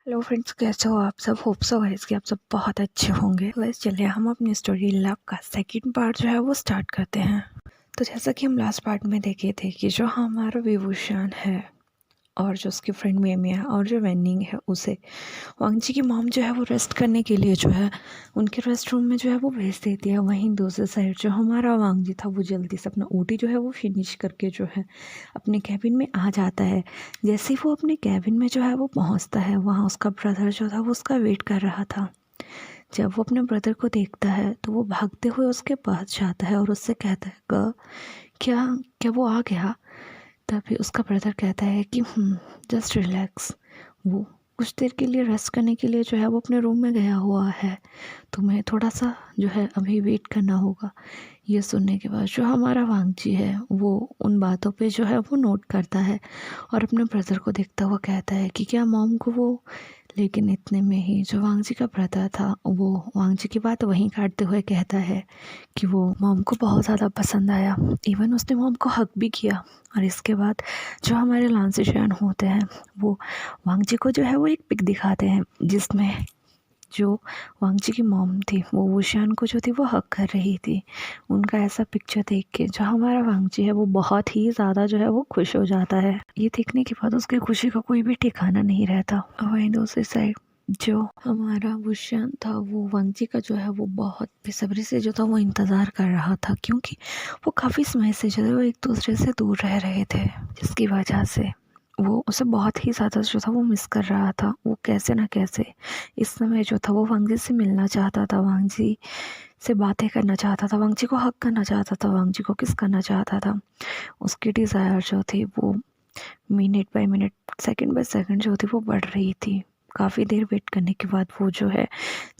Hello friends, कैसे हो आप सब। होप सो गाइस कि आप सब बहुत अच्छे होंगे। गाइस चलिए हम अपनी स्टोरी लव का सेकंड पार्ट जो है वो स्टार्ट करते हैं। तो जैसा कि हम लास्ट पार्ट में देखे थे कि जो हमारा विभूषण है और जो उसकी फ्रेंड मेमिया और जो वेनिंग है उसे वांगजी की मॉम जो है वो रेस्ट करने के लिए जो है उनके रेस्ट रूम में जो है वो भेज देती है। वहीं दूसरे साइड जो हमारा वांगजी था वो जल्दी से अपना ओटी जो है वो फिनिश करके जो है अपने कैबिन में आ जाता है। जैसे ही वो अपने कैबिन में जो है वो पहुंचता है, वहाँ उसका ब्रदर जो था वो उसका वेट कर रहा था। जब वो अपने ब्रदर को देखता है तो वो भागते हुए उसके पास जाता है और उससे कहता है क्या क्या वो आ गया। तभी उसका ब्रदर कहता है कि जस्ट रिलैक्स, वो कुछ देर के लिए रेस्ट करने के लिए जो है वो अपने रूम में गया हुआ है, तुम्हें थोड़ा सा जो है अभी वेट करना होगा। ये सुनने के बाद जो हमारा वांगजी है वो उन बातों पे जो है वो नोट करता है और अपने ब्रदर को देखता हुआ कहता है कि क्या मॉम को वो। लेकिन इतने में ही जो वांगजी का ब्रदर था वो वांगजी की बात वहीं काटते हुए कहता है कि वो मॉम को बहुत ज़्यादा पसंद आया। इवन उसने मॉम को हक भी किया। और इसके बाद जो हमारे लांसीशान होते हैं वो वांगजी को जो है वो एक पिक दिखाते हैं जिसमें जो वांगजी की मॉम थी वो वुशान को जो थी वो हक कर रही थी। उनका ऐसा पिक्चर देख के जो हमारा वांगजी है वो बहुत ही ज़्यादा जो है वो खुश हो जाता है। ये देखने के बाद उसकी खुशी का कोई भी ठिकाना नहीं रहता। वहीं दूसरी साइड जो हमारा वुशान था वो वांगजी का जो है वो बहुत बेसब्री से जो था वो इंतज़ार कर रहा था, क्योंकि वो काफ़ी समय से जो है वो एक दूसरे से दूर रह रहे थे, जिसकी वजह से वो उसे बहुत ही ज़्यादा जो था वो मिस कर रहा था। वो कैसे ना कैसे इस समय जो था वो वांगजी से मिलना चाहता था, वांगजी से बातें करना चाहता था, वांगजी को हक करना चाहता था, वांगजी को किस करना चाहता था। उसकी डिज़ायर जो थी वो minute by minute, second by second जो थी वो बढ़ रही थी। काफ़ी देर वेट करने के बाद वो जो है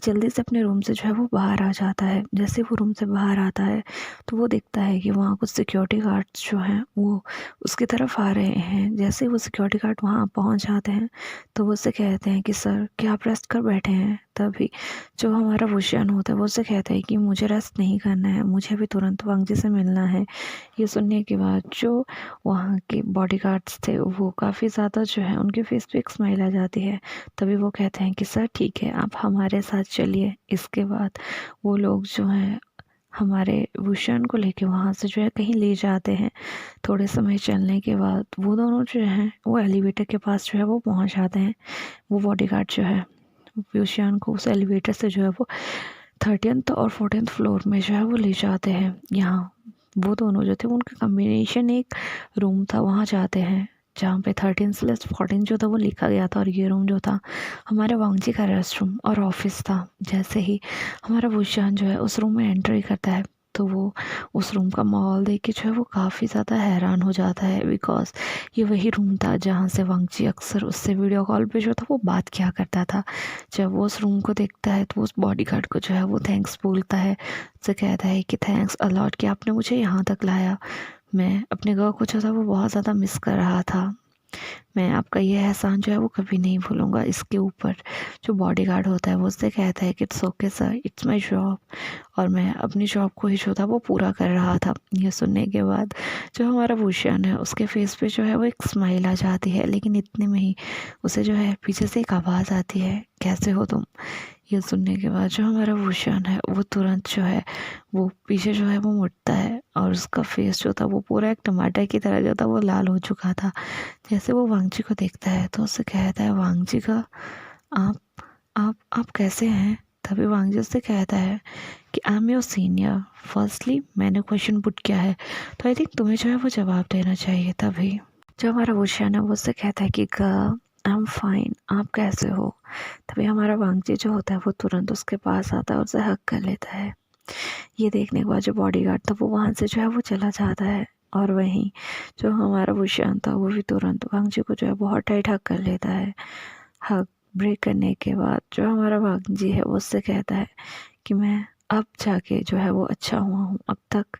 जल्दी से अपने रूम से जो है वो बाहर आ जाता है। जैसे वो रूम से बाहर आता है तो वो देखता है कि वहाँ कुछ सिक्योरिटी गार्ड्स जो हैं वो उसकी तरफ आ रहे हैं। जैसे ही वो सिक्योरिटी गार्ड वहाँ पहुँच जाते हैं तो वो उससे कहते हैं कि सर क्या आप रेस्ट कर बैठे हैं। तभी जो हमारा वुशियान होता है वो उससे कहता है कि मुझे रेस्ट नहीं करना है, मुझे अभी तुरंत वांगजी से मिलना है। ये सुनने के बाद जो वहाँ के बॉडीगार्ड्स थे वो काफ़ी ज़्यादा जो है उनके फेस पे एक स्माइल आ जाती है। तभी वो कहते हैं कि सर ठीक है, आप हमारे साथ चलिए। इसके बाद वो लोग जो हैं हमारे भूषण को लेके वहाँ से जो है कहीं ले जाते हैं। थोड़े समय चलने के बाद वो दोनों जो हैं वो एलिवेटर के पास जो है वो पहुँच जाते हैं। वो बॉडीगार्ड जो है भूषण को उस एलिवेटर से जो है वो 30th और 14th फ्लोर में जो है वो ले जाते हैं। यहाँ वो दोनों जो थे उनका कम्बिनेशन एक रूम था, वहाँ जाते हैं जहाँ पे 13/14 जो था वो लिखा गया था। और ये रूम जो था हमारे वांगजी का रेस्ट रूम और ऑफिस था। जैसे ही हमारा वुशान जो है उस रूम में एंट्री करता है तो वो उस रूम का माहौल देख के जो है वो काफ़ी ज़्यादा हैरान हो जाता है, बिकॉज ये वही रूम था जहाँ से वांगजी अक्सर उससे वीडियो कॉल पे जो था वो बात किया करता था। जब वो उस रूम को देखता है तो उस बॉडीगार्ड को जो है वो थैंक्स बोलता है, उससे कहता है कि थैंक्स अलॉट कि आपने मुझे यहाँ तक लाया। मैं अपने घर को जो था वो बहुत ज़्यादा मिस कर रहा था। मैं आपका ये एहसान जो है वो कभी नहीं भूलूंगा। इसके ऊपर जो बॉडीगार्ड होता है वो उससे कहता है कि it's okay sir, it's my job, और मैं अपनी जॉब को ही जो था वो पूरा कर रहा था। ये सुनने के बाद जो हमारा भूषण है उसके फेस पे जो है वो एक स्माइल आ जाती है। लेकिन इतने में ही उसे जो है पीछे से एक आवाज़ आती है, कैसे हो तुम। ये सुनने के बाद जो हमारा भूषण है वो तुरंत जो है वो पीछे जो है वो मुड़ता है और उसका फेस जो था वो पूरा एक टमाटर की तरह जो था वो लाल हो चुका था। जैसे वो वांगजी को देखता है तो उससे कहता है, वांगजी का आप आप कैसे हैं। तभी वांगजी उससे कहता है कि I am your senior, firstly मैंने क्वेश्चन पुट किया है तो आई थिंक तुम्हें जो है वो जवाब देना चाहिए। तभी जो हमारा भूषण है वो उससे कहता है कि आई एम फाइन, आप कैसे हो। तभी हमारा वांगजी जो होता है वो तुरंत उसके पास आता है और उसे हक कर लेता है। ये देखने के बाद जो बॉडीगार्ड था वो वहाँ से जो है वो चला जाता है और वहीं जो हमारा भूषण था वो भी तुरंत वांगजी को जो है बहुत टाइट हक कर लेता है। हक ब्रेक करने के बाद जो हमारा वांगजी है वो उससे कहता है कि मैं अब जाके जो है वो अच्छा हुआ हूँ, अब तक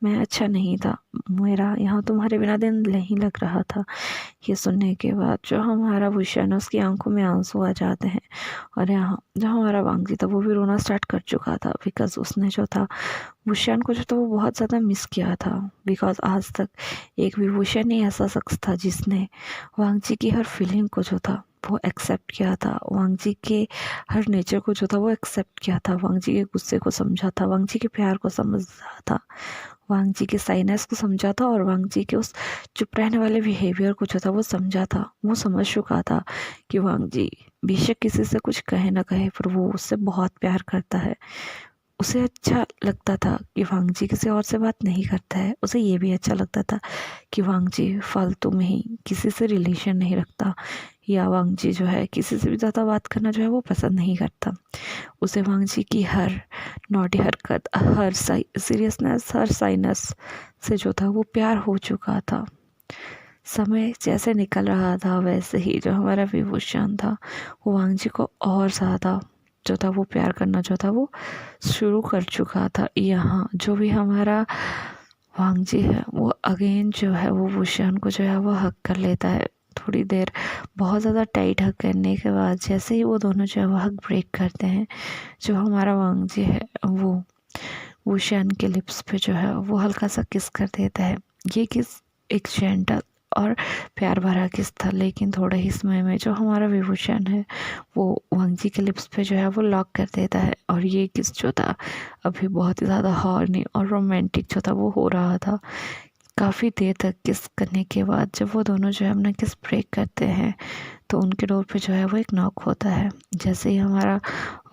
मैं अच्छा नहीं था, मेरा यहाँ तुम्हारे बिना दिन नहीं लग रहा था। ये सुनने के बाद जो हमारा भूषण है उसकी आंखों में आंसू आ जाते हैं और यहाँ जो हमारा वांगजी था वो भी रोना स्टार्ट कर चुका था, बिकॉज उसने जो था भूषण को जो था वो बहुत ज़्यादा मिस किया था। बिकॉज आज तक एक भी भूषण ही ऐसा शख्स था जिसने वांगजी की हर फीलिंग को जो था वो एक्सेप्ट किया था, वांग जी के हर नेचर को जो था वो एक्सेप्ट किया था, वांग जी के गुस्से को समझा था, वांग जी के प्यार को समझ रहा था, वांग जी के साइनेस को समझा था और वांग जी के उस चुप रहने वाले बिहेवियर को जो था वो समझा था। वो समझ चुका था कि वांग जी बेशक किसी से कुछ कहे ना कहे पर वो उससे बहुत प्यार करता है। उसे अच्छा लगता था कि वांग जी किसी और से बात नहीं करता है। उसे ये भी अच्छा लगता था कि वांग जी फालतू में ही किसी से रिलेशन नहीं रखता, या वांग जी जो है किसी से भी ज़्यादा बात करना जो है वो पसंद नहीं करता। उसे वांग जी की हर नॉटी हरकत, हर सीरियसनेस, हर साइनस से जो था वो प्यार हो चुका था। समय जैसे निकल रहा था वैसे ही जो हमारा विभूषण था वो वांग जी को और ज़्यादा जो था वो प्यार करना जो था वो शुरू कर चुका था। यहाँ जो भी हमारा वांग जी है वो अगेन जो है वो वुशियान को जो है वो हक कर लेता है। थोड़ी देर बहुत ज़्यादा टाइट हक करने के बाद जैसे ही वो दोनों जो है वो हक ब्रेक करते हैं, जो हमारा वांग जी है वो वुशियान के लिप्स पे जो है वो हल्का सा किस कर देता है। ये किस एक जेंटल और प्यार भरा किस था, लेकिन थोड़े ही समय में जो हमारा विभूषण है वो वांग जी के लिप्स पे जो है वो लॉक कर देता है। और ये किस जो था अभी बहुत ही ज़्यादा हॉर्नी और रोमांटिक जो था वो हो रहा था। काफ़ी देर तक किस करने के बाद जब वो दोनों जो है अपना किस ब्रेक करते हैं तो उनके डोर पे जो है वो एक नॉक होता है। जैसे ही हमारा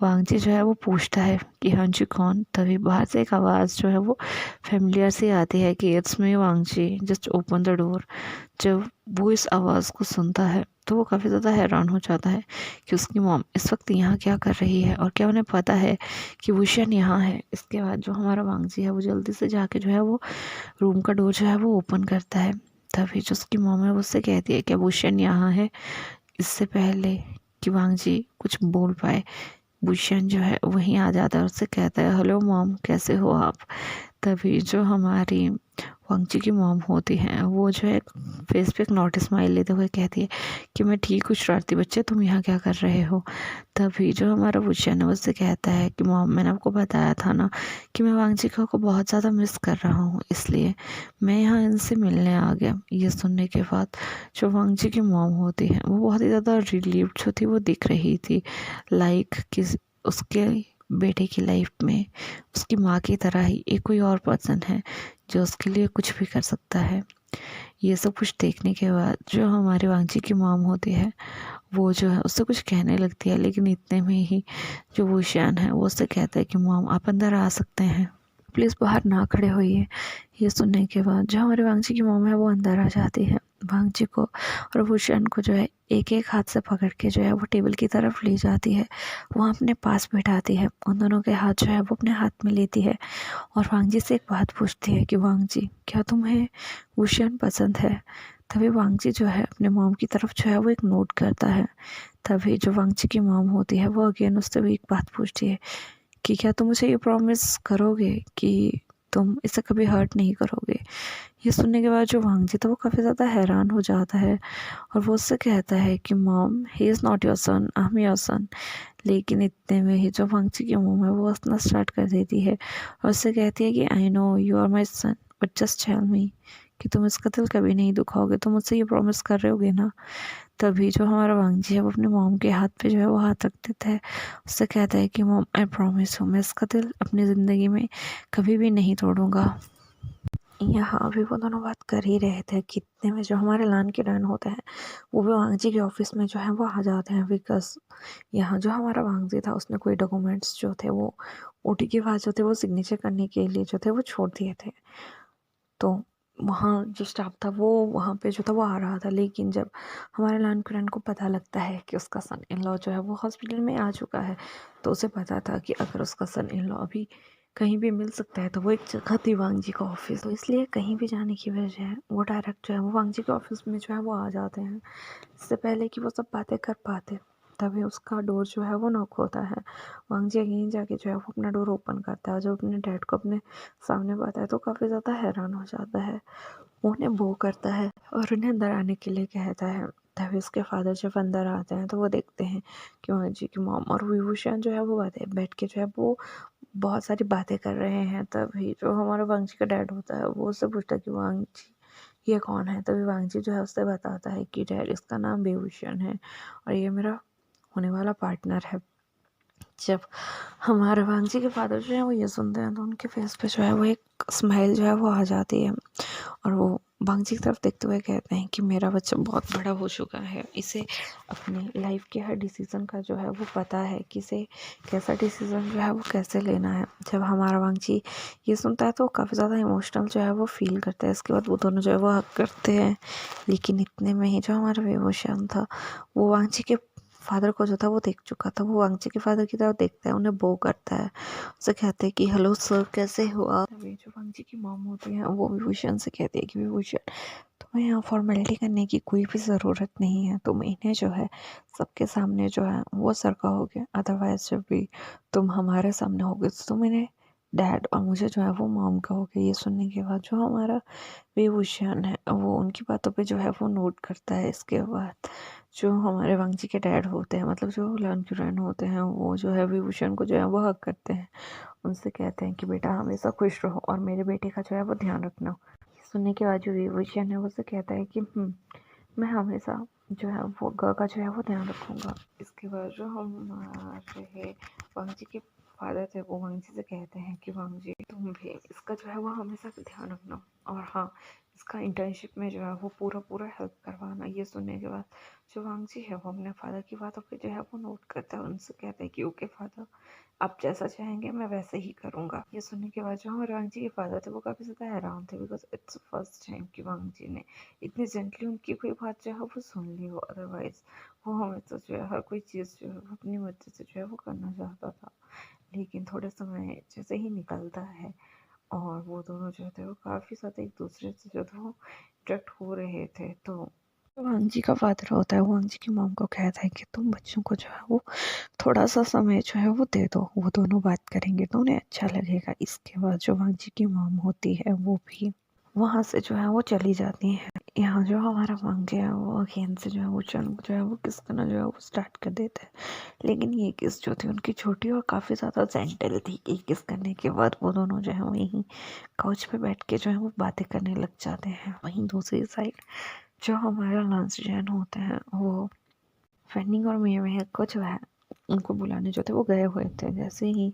वांग जी जो है वो पूछता है कि हाँ जी कौन, तभी बाहर से एक आवाज़ जो है वो फेमिलियर सी आती है कि it's me Wang ji, just open the door. जब वो इस आवाज़ को सुनता है तो वो काफ़ी ज़्यादा हैरान हो जाता है कि उसकी मॉम इस वक्त यहाँ क्या कर रही है और क्या उन्हें पता है कि वुशियन यहाँ है। इसके बाद जो हमारा वांग जी है वो जल्दी से जाके जो है वो रूम का डोर जो है वो ओपन करता है। तभी जो उसकी मॉम है वो उससे कहती है कि वुशियन यहाँ है। इससे पहले कि वांग जी कुछ बोल पाए, वुशियन जो है वहीं आ जाता है और उससे कहता है हेलो मॉम, कैसे हो आप। तभी जो हमारी वांग जी की मॉम होती हैं वो जो है फेस पे एक नोटिस स्माइल लेते हुए कहती है कि मैं ठीक हूँ शरारती बच्चे, तुम यहाँ क्या कर रहे हो। तभी जो हमारा वुशियन है उससे कहता है कि मॉम मैंने आपको बताया था ना कि मैं वांग जी को बहुत ज़्यादा मिस कर रहा हूँ, इसलिए मैं यहाँ इनसे मिलने आ गया। ये सुनने के बाद जो वांग जी की मॉम होती है वो बहुत ही ज़्यादा रिलीव्ड जो थी वो दिख रही थी, लाइक कि उसके बेटे की लाइफ में उसकी माँ की तरह ही एक कोई और पर्सन है जो उसके लिए कुछ भी कर सकता है। ये सब कुछ देखने के बाद जो हमारे वांग जी की मॉम होती है वो जो है उससे कुछ कहने लगती है, लेकिन इतने में ही जो वुशियान है वो उससे कहता है कि मॉम आप अंदर आ सकते हैं, प्लीज़ बाहर ना खड़े होइए। ये सुनने के बाद जो हमारे वांग जी की मॉम है वो अंदर आ जाती है। वांग जी को और वुशियान को जो है एक एक हाथ से पकड़ के जो है वो टेबल की तरफ ले जाती है, वहाँ अपने पास बैठाती है, उन दोनों के हाथ जो है वो अपने हाथ में लेती है और वांग जी से एक बात पूछती है कि वांग जी क्या तुम्हें वुशियान पसंद है। तभी वांग जी जो है अपने मॉम की तरफ जो है वो एक नोट करता है। तभी जो वांग जी की मॉम होती है वो अगेन उससे भी एक बात पूछती है कि क्या तुम मुझे ये प्रॉमिस करोगे कि तुम इसे कभी हर्ट नहीं करोगे। ये सुनने के बाद जो वांग जी था वो काफ़ी ज़्यादा हैरान हो जाता है और वो उससे कहता है कि mom he is not your son, I am your son. लेकिन इतने में ही जो वांग जी की मॉम है वो हंसना स्टार्ट कर देती है और उससे कहती है कि I know you are my son but just tell me कि तुम इसका दिल कभी नहीं दुखाओगे, तुम मुझसे ये प्रॉमिस कर रहे होगे ना। तभी जो हमारा वांग जी है वो अपने मॉम के हाथ पे जो है वो हाथ रख देता है, उससे कहता है कि मॉम आई प्रॉमिस हूँ मैं इसका दिल अपनी ज़िंदगी में कभी भी नहीं तोड़ूंगा। यहाँ भी वो दोनों बात कर ही रहे थे कि इतने में जो हमारे लान के डैन होते हैं वो भी वांग जी के ऑफिस में जो है वो आ जाते हैं, बिकॉज यहाँ जो हमारा वांग जी था उसने कोई डॉक्यूमेंट्स जो थे वो ओटी के बाद जो थे वो सिग्नेचर करने के लिए जो थे वो छोड़ दिए थे। तो वहाँ जो स्टाफ था वो वहाँ पे जो था वो आ रहा था, लेकिन जब हमारे लान कुरैन को पता लगता है कि उसका सन इन लॉ जो है वो हॉस्पिटल में आ चुका है, तो उसे पता था कि अगर उसका सन इन लॉ अभी कहीं भी मिल सकता है तो वो एक जगह थी वांग जी का ऑफिस, तो इसलिए कहीं भी जाने की वजह वो डायरेक्ट जो है वो वांग जी के ऑफिस में जो है वो आ जाते हैं इससे पहले कि वो सब बातें कर पाते। तभी उसका डोर जो है वो नॉक होता है, वांग जी अगेन जाके जो है वो अपना डोर ओपन करता है। जब अपने डैड को अपने सामने पाता है तो काफ़ी ज़्यादा हैरान हो जाता है, वो उन्हें बो करता है और उन्हें अंदर आने के लिए कहता है। तभी उसके फादर जब अंदर आते हैं तो वो देखते हैं कि वांग जी की मॉम और विभूषण जो है वो बातें बैठ के जो है वो बहुत सारी बातें कर रहे हैं। तभी जो हमारा वांग जी का डैड होता है वो उससे पूछता है कि वांग जी ये कौन है? तभी वांगजी जो है उससे बताता है कि डैड इसका नाम विभूषण है और ये मेरा होने वाला पार्टनर है। जब हमारे वांगजी के फादर जो है वो ये सुनते हैं तो उनके फेस पे जो है वो एक स्माइल जो है वो आ जाती है और वो वांगजी की तरफ देखते हुए कहते हैं कि मेरा बच्चा बहुत बड़ा हो चुका है, इसे अपनी लाइफ के हर डिसीज़न का जो है वो पता है कि इसे कैसा डिसीज़न जो है वो कैसे लेना है। जब हमारा वांगजी ये सुनता है तो काफ़ी ज़्यादा इमोशनल जो है वो फील करता है। इसके बाद वो दोनों जो है वो हग करते हैं, लेकिन इतने में ही जो हमारा विभूषण था वो वांगजी के फादर को जो था वो देख चुका था। वो वांगजी के फादर की तरफ देखता है, उन्हें बो करता है, उसे कहते हैं कि हेलो सर कैसे हो आप। तभी जो वांगजी की मॉम होती है वो विभूषण से कहती है कि विभूषण तुम्हें यहाँ फॉर्मेलिटी करने की कोई भी ज़रूरत नहीं है, तुम इन्हें जो है सबके सामने जो है वो सर कहोगे, अदरवाइज जब भी तुम हमारे सामने होगे तो तुम इन्हें डैड और मुझे जो है वो मॉम कहोगे। ये सुनने के बाद जो हमारा विभूषण है वो उनकी बातों पे जो है वो नोट करता है। इसके बाद जो हमारे वांगजी के डैड होते हैं, मतलब जो लानकुरान होते हैं, वो जो है विभूषण को जो है वो हक करते हैं, उनसे कहते हैं कि बेटा हमेशा खुश रहो और मेरे बेटे का जो है वो ध्यान रखना। ये सुनने के बाद जो विभूषण है वो उसे कहता है कि मैं हमेशा जो है वो का जो है वो ध्यान रखूँगा। इसके बाद जो हमारे वांगजी के फादर थे वो वांगजी से कहते हैं कि वांगजी तुम भी इसका जो है वो हमेशा ध्यान रखना और हाँ इसका इंटर्नशिप में जो है वो पूरा हेल्प करवाना। ये सुनने के बाद जो वांगजी है वो अपने फादर की बातों पे जो है वो नोट करता है, उनसे कहता है कि ओके फादर आप जैसा चाहेंगे मैं वैसे ही करूँगा। ये सुनने के बाद जो हमारे वांगजी के फादर थे वो काफ़ी ज़्यादा हैरान थे, बिकॉज इट्स फर्स्ट टाइम कि वांगजी ने इतनी जेंटली उनकी कोई बात जो है वो सुन ली हो। अदरवाइज वो हमेशा जो है हर कोई चीज़ जो है वो अपनी मर्जी से जो है वो करना चाहता था। लेकिन थोड़े समय जैसे ही निकलता है और वो दोनों जो थे वो काफ़ी ज़्यादा एक दूसरे से जो थे वो इंटरेक्ट हो रहे थे, तो वांगजी का फादर होता है वो वांगजी की मॉम को कहता है कि तुम बच्चों को जो है वो थोड़ा सा समय जो है वो दे दो, वो दोनों बात करेंगे तो उन्हें अच्छा लगेगा। इसके बाद जो वांगजी की मॉम होती है वो भी वहाँ से जो है वो चली जाती है। यहाँ जो हमारा वांगजी है वो अगेन से जो है वो जो है वो किस करना जो है वो स्टार्ट कर देते हैं, लेकिन ये किस जो थी उनकी छोटी और काफ़ी ज़्यादा जेंटल थी कि किस करने के बाद वो दोनों जो है वहीं काउच पे बैठ के जो है वो बातें करने लग जाते हैं। वहीं दूसरी साइड जो हमारा लांस जैन होते हैं वो फैनिंग और मेहक को जो है उनको बुलाने जो थे वो गए हुए थे। जैसे ही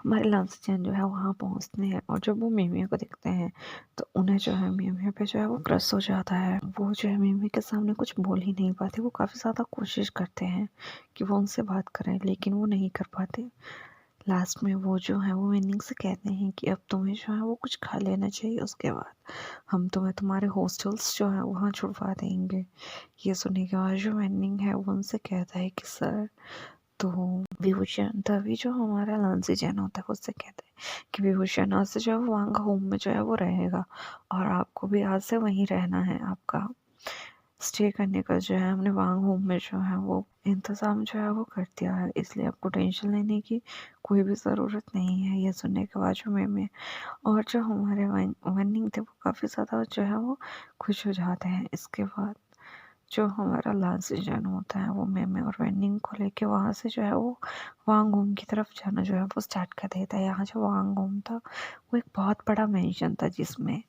हमारे लांस जैन जो है वहाँ पहुँचते हैं और जब वो मिमिया को देखते हैं तो उन्हें जो है मिमिया पे जो है वो क्रश हो जाता है। वो जो है मिमिया के सामने कुछ बोल ही नहीं पाते, वो काफ़ी ज़्यादा कोशिश करते हैं कि वो उनसे बात करें लेकिन वो नहीं कर पाते। लास्ट में वो जो है वो वेनिंग से कहते हैं कि अब तुम्हें जो है वो कुछ खा लेना चाहिए, उसके बाद हम तुम्हें तुम्हारे हॉस्टल्स जो है वहाँ छुड़वा देंगे। ये सुनने के बाद जो वेनिंग है वो उनसे कहता है कि सर तो विभूषण तभी जो हमारा लांसी जैन होता है उससे कहते हैं कि विभूषण आज से जो है वो वांग होम में जो है वो रहेगा और आपको भी आज से वहीं रहना है, आपका स्टे करने का जो है हमने वांग होम में जो है वो इंतज़ाम जो है वो कर दिया है, इसलिए आपको टेंशन लेने की कोई भी ज़रूरत नहीं है। ये सुनने के बाद जो मैं और जो हमारे वनिंग थे वो काफ़ी ज़्यादा जो है वो खुश हो जाते हैं। इसके बाद जो हमारा लास्ट सीजन होता है वो मैं और वेनिंग को लेके वहाँ से जो है वो वांगहोम की तरफ जाना जो है वो स्टार्ट कर देता है। यहाँ जो वांगहोम था वो एक बहुत बड़ा मेंशन था जिसमें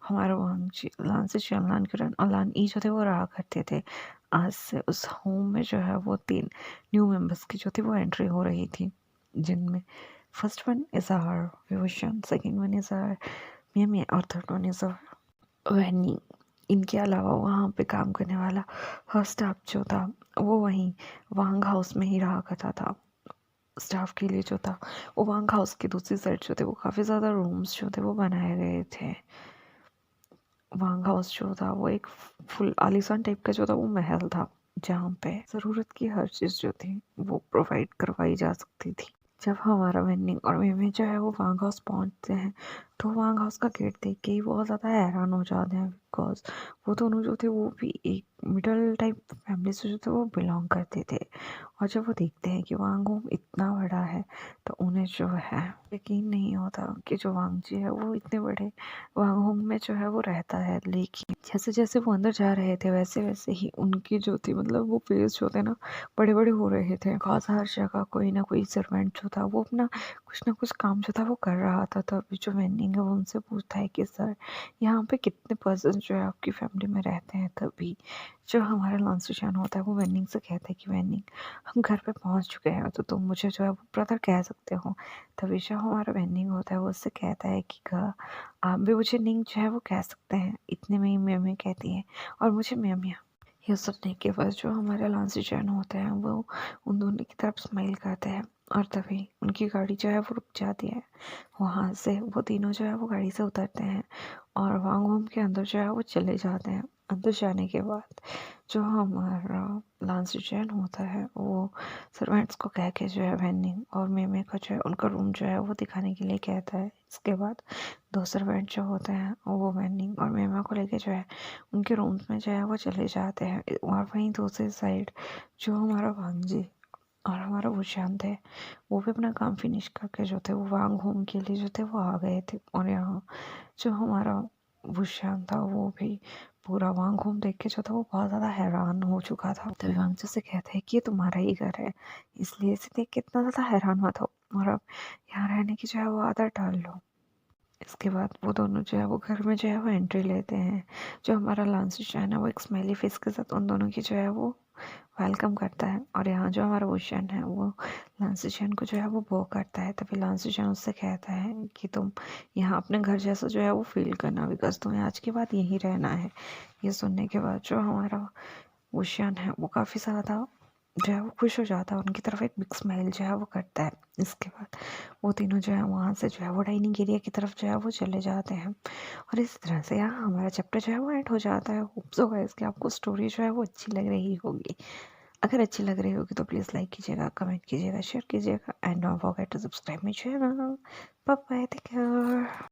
हमारा वांगजी लांसी लान किरण और लान ई जो थे वो रहा करते थे। आज से उस होम में जो है वो 3 न्यू मेंबर्स की जो थी वो एंट्री हो रही थी, जिनमें first one is our Vibhushan, second one is our Mimi और थर्ड वन इज़ आवर वैनी। इनके अलावा वहाँ पे काम करने वाला हर स्टाफ जो था वो वहीं वांग हाउस में ही रहा करता था। स्टाफ के लिए जो था वो वांग हाउस की दूसरी साइड जो थे वो काफ़ी ज़्यादा रूम्स जो थे वो बनाए गए थे। वांग हाउस जो था वो एक फुल आलीशान टाइप का जो था वो महल था जहाँ पे ज़रूरत की हर चीज़ जो थी वो प्रोवाइड करवाई जा सकती थी। जब हमारा वेनिंग और मिमी जो है वो वांग हाउस पहुँचते हैं तो वांग हाउस का गेट देख के ही बहुत ज़्यादा हैरान हो जाते हैं, बिकॉज वो दोनों जो थे वो भी एक मिडल टाइप फैमिली से जो थे वो बिलोंग करते थे। और जब वो देखते हैं कि वांग होम इतना बड़ा है तो उन्हें जो है यकीन नहीं होता कि जो वांगजी है वो इतने बड़े वांग होम में जो है वो रहता है। लेकिन जैसे जैसे वो अंदर जा रहे थे वैसे वैसे ही उनकी जो थी मतलब वो फेस जो थे ना बड़े बड़े हो रहे थे। खास हर जगह कोई ना कोई सर्वेंट जो था वो अपना कुछ ना कुछ काम जो था वो कर रहा था। तभी जो वेनिंग वेनिंग है वो उनसे पूछता है कि सर यहाँ पे कितने पर्सन जो है आपकी फैमिली में रहते हैं। तभी जो हमारा लॉन्सिशान होता है वो वेनिंग से कहता है कि वेनिंग हम घर पे पहुँच चुके हैं तो तुम मुझे जो है वो ब्रदर कह सकते हो। तभी जो हमारा वेनिंग होता है वो उससे कहता है कि आप भी मुझे निंग जो है वो कह सकते हैं। इतने में ही म्यामी कहती है और मुझे म्यामिया। ये सुनने के बाद जो हमारे लॉन्सिशान होते हैं वो उन दोनों की तरफ स्माइल करते हैं और तभी उनकी गाड़ी जो है वो रुक जाती है। वहाँ से वो तीनों जो है वो गाड़ी से उतरते हैं और वांगहोम के अंदर जो है वो चले जाते हैं। अंदर जाने के बाद जो हमारा लॉन्सिशान होता है वो सर्वेंट्स को कह के जो है वेनिंग और मेमे का जो है उनका रूम जो है वो दिखाने के लिए कहता है। इसके बाद दो सर्वेंट जो होते हैं वो वेनिंग और मेमा को लेके जो है उनके रूम्स में जो है वो चले जाते हैं। और वहीं दूसरी साइड जो हमारा वांगजी और हमारा वुशान थे वो भी अपना काम फिनिश करके जो थे वो वांगहोम के लिए जो थे वो आ गए थे। और यहाँ जो हमारा वुशान था वो भी पूरा वांगहोम देख के जो था वो बहुत ज़्यादा हैरान हो चुका था। तभी वांगजी से कहते हैं कि ये तुम्हारा ही घर है, इसलिए इसे देख के इतना ज़्यादा हैरान मत हो और अब यहाँ रहने की जो है वो आदत डाल लो। इसके बाद वो दोनों जो है वो घर में जो है वो एंट्री लेते हैं। जो हमारा लॉन्सिशान है वो एक स्माइली फेस के साथ उन दोनों की जो है वो वेलकम करता है। और यहाँ जो हमारा वुशान है वो लॉन्सिशान को जो है वो बो करता है। तभी लॉन्सिशान उससे कहता है कि तुम यहाँ अपने घर जैसा जो है वो फील करना, बिकॉज तुम्हें आज के बाद यहीं रहना है। ये सुनने के बाद जो हमारा वुशान है वो काफ़ी ज़्यादा जो है वो खुश हो जाता है, उनकी तरफ एक बिग स्माइल जो है वो करता है। इसके बाद वो तीनों जो है वहाँ से जो है वो डाइनिंग एरिया की तरफ जो है वो चले जाते हैं। और इस तरह से यहाँ हमारा चैप्टर जो है वो एंड हो जाता है। होप सो गाइस कि आपको स्टोरी जो है वो अच्छी लग रही होगी। अगर अच्छी लग रही होगी तो प्लीज़ लाइक कीजिएगा, कमेंट कीजिएगा, शेयर कीजिएगा and don't forget to subscribe my channel. Bye bye, take care.